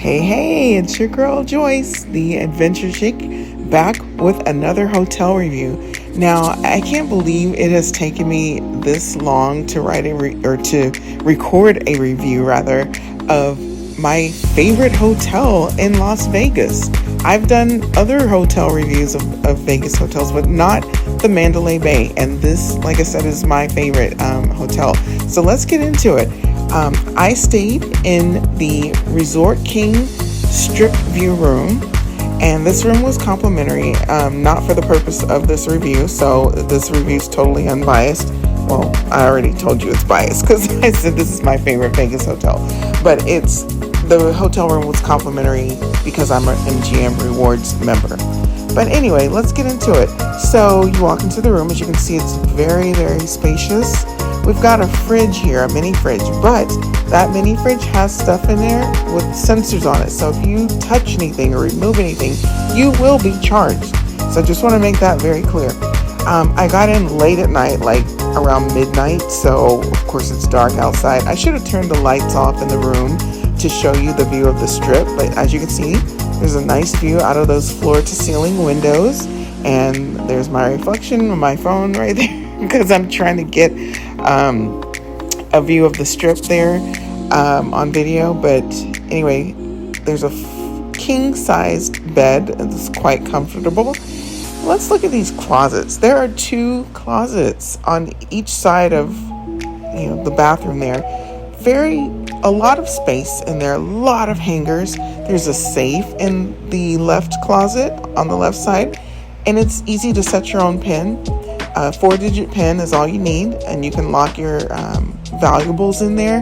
Hey, it's your girl Joyce, the Adventure Chick, back with another hotel review. Now, I can't believe it has taken me this long to write to record a review rather of my favorite hotel in Las Vegas. I've done other hotel reviews of Vegas hotels, but not the Mandalay Bay, and this, like I said, is my favorite hotel. So let's get into it. I stayed in the Resort King Strip View room, and this room was complimentary, not for the purpose of this review, so this review is totally unbiased. Well, I already told you it's biased because I said this is my favorite Vegas hotel, but the hotel room was complimentary because I'm an MGM Rewards member. But anyway, let's get into it. So you walk into the room. As you can see, it's very, very spacious. We've got a fridge here, a mini fridge, but that mini fridge has stuff in there with sensors on it. So if you touch anything or remove anything, you will be charged. So just want to make that very clear. I got in late at night, like around midnight. So of course it's dark outside. I should have turned the lights off in the room to show you the view of the strip. But as you can see, there's a nice view out of those floor to ceiling windows. And there's my reflection on my phone right there because I'm trying to get a view of the strip there on video. But anyway, there's a king-sized bed. It's quite comfortable. Let's look at these closets. There are 2 closets on each side of the bathroom there. A lot of space in there, a lot of hangers. There's a safe in the left closet on the left side, and it's easy to set your own PIN. A 4-digit PIN is all you need, and you can lock your valuables in there.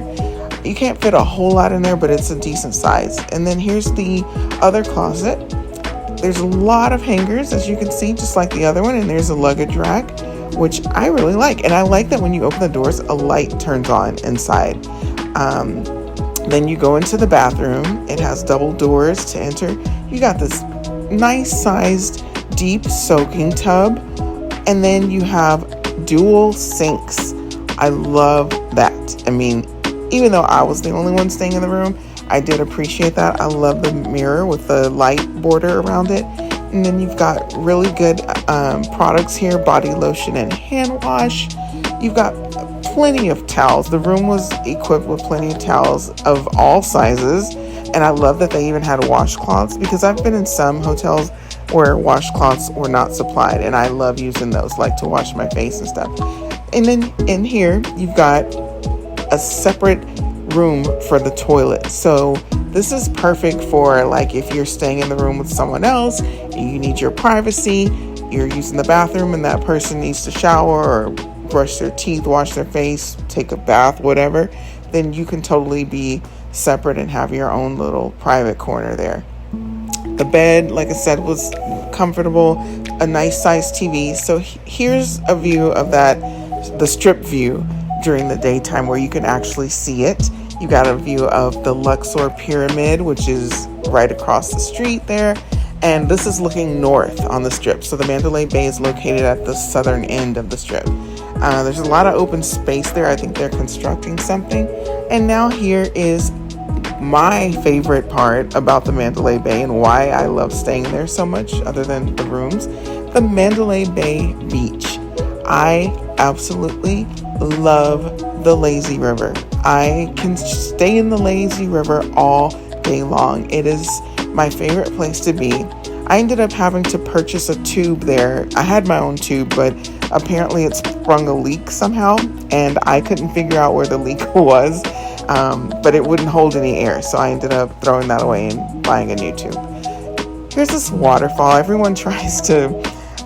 You can't fit a whole lot in there, but it's a decent size. And then here's the other closet. There's a lot of hangers, as you can see, just like the other one, and there's a luggage rack, which I really like. And I like that when you open the doors, a light turns on inside. Then you go into the bathroom. It has double doors to enter. You got this nice sized deep soaking tub, and then you have dual sinks. I love that. I mean, even though I was the only one staying in the room, I did appreciate that. I love the mirror with the light border around it. And then you've got really good products here, body lotion and hand wash. You've got plenty of towels. The room was equipped with plenty of towels of all sizes. And I love that they even had washcloths, because I've been in some hotels where washcloths were not supplied, and I love using those, like to wash my face and stuff. And then in here, you've got a separate room for the toilet. So this is perfect for, like, if you're staying in the room with someone else, you need your privacy, you're using the bathroom and that person needs to shower or brush their teeth, wash their face, take a bath, whatever, then you can totally be separate and have your own little private corner there. The bed, like I said, was comfortable, a nice sized TV. So here's a view of the strip view during the daytime where you can actually see it. You got a view of the Luxor Pyramid, which is right across the street there. And this is looking north on the strip. So the Mandalay Bay is located at the southern end of the strip. There's a lot of open space there. I think they're constructing something. And now here is my favorite part about the Mandalay Bay and why I love staying there so much, other than the rooms, the Mandalay Bay beach. I absolutely love the lazy river. I can stay in the lazy river all day long. It is my favorite place to be. I ended up having to purchase a tube there. I had my own tube, but apparently it sprung a leak somehow, and I couldn't figure out where the leak was. But it wouldn't hold any air, so I ended up throwing that away and buying a new tube. Here's this waterfall. Everyone tries to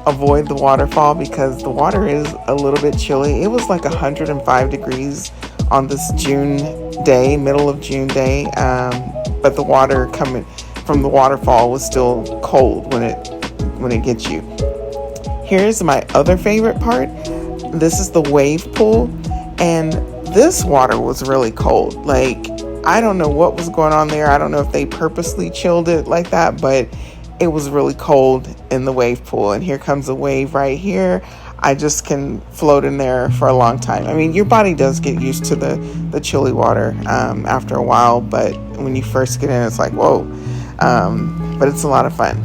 avoid the waterfall because the water is a little bit chilly. It was like 105 degrees on this June day, middle of June day, but the water coming from the waterfall was still cold when it gets you. Here's my other favorite part. This is the wave pool, and this water was really cold. Like, I don't know what was going on there. I don't know if they purposely chilled it like that, but it was really cold in the wave pool. And here comes a wave right here. I just can float in there for a long time. I mean, your body does get used to the chilly water after a while, but when you first get in, it's like, whoa. But it's a lot of fun.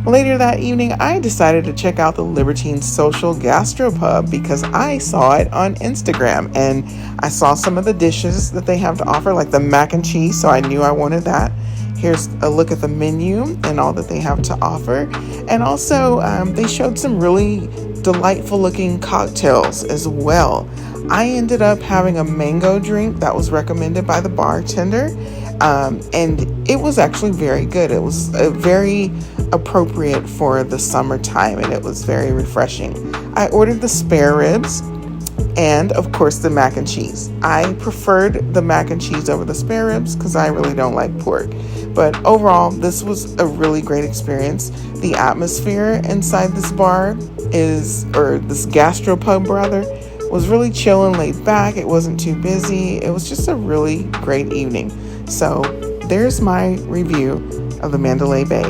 Later that evening, I decided to check out the Libertine Social Gastropub because I saw it on Instagram and I saw some of the dishes that they have to offer, like the mac and cheese, so I knew I wanted that. Here's a look at the menu and all that they have to offer. And also, they showed some really delightful looking cocktails as well. I ended up having a mango drink that was recommended by the bartender. And it was actually very good. It was very appropriate for the summertime and it was very refreshing. I ordered the spare ribs and of course the mac and cheese. I preferred the mac and cheese over the spare ribs because I really don't like pork. But overall, this was a really great experience. The atmosphere inside this bar this gastropub rather, was really chill and laid back. It wasn't too busy. It was just a really great evening. So there's my review of the Mandalay Bay.